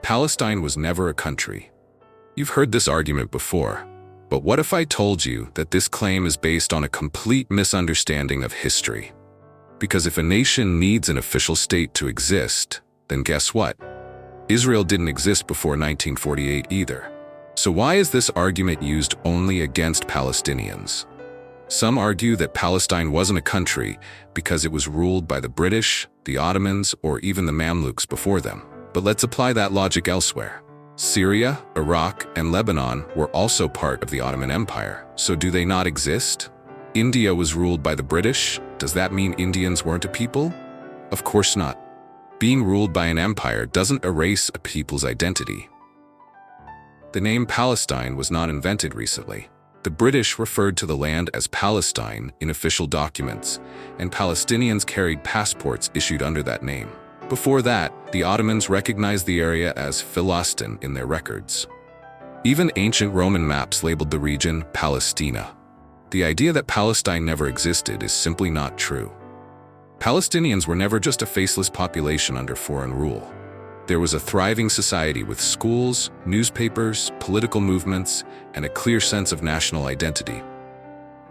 Palestine was never a country. You've heard this argument before, but what if I told you that this claim is based on a complete misunderstanding of history? Because if a nation needs an official state to exist, then guess what? Israel didn't exist before 1948 either. So why is this argument used only against Palestinians? Some argue that Palestine wasn't a country because it was ruled by the British, the Ottomans, or even the Mamluks before them. But let's apply that logic elsewhere. Syria, Iraq, and Lebanon were also part of the Ottoman Empire, so do they not exist? India was ruled by the British. Does that mean Indians weren't a people? Of course not. Being ruled by an empire doesn't erase a people's identity. The name Palestine was not invented recently. The British referred to the land as Palestine in official documents, and Palestinians carried passports issued under that name. Before that, the Ottomans recognized the area as Philistine in their records. Even ancient Roman maps labeled the region Palestina. The idea that Palestine never existed is simply not true. Palestinians were never just a faceless population under foreign rule. There was a thriving society with schools, newspapers, political movements, and a clear sense of national identity.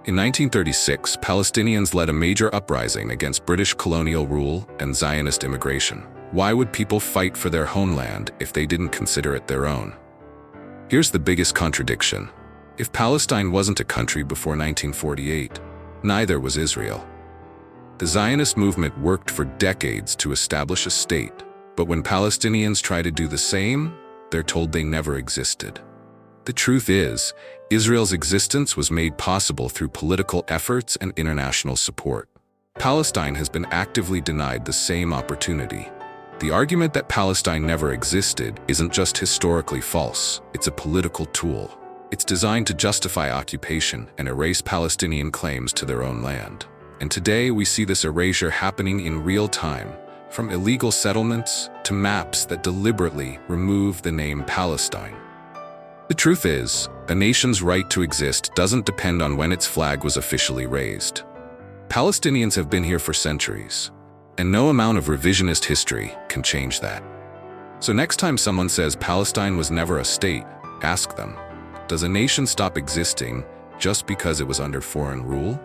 In 1936, Palestinians led a major uprising against British colonial rule and Zionist immigration. Why would people fight for their homeland if they didn't consider it their own? Here's the biggest contradiction. If Palestine wasn't a country before 1948, neither was Israel. The Zionist movement worked for decades to establish a state, but when Palestinians try to do the same, they're told they never existed. The truth is, Israel's existence was made possible through political efforts and international support. Palestine has been actively denied the same opportunity. The argument that Palestine never existed isn't just historically false, it's a political tool. It's designed to justify occupation and erase Palestinian claims to their own land. And today we see this erasure happening in real time, from illegal settlements to maps that deliberately remove the name Palestine. The truth is, a nation's right to exist doesn't depend on when its flag was officially raised. Palestinians have been here for centuries, and no amount of revisionist history can change that. So next time someone says Palestine was never a state, ask them, does a nation stop existing just because it was under foreign rule?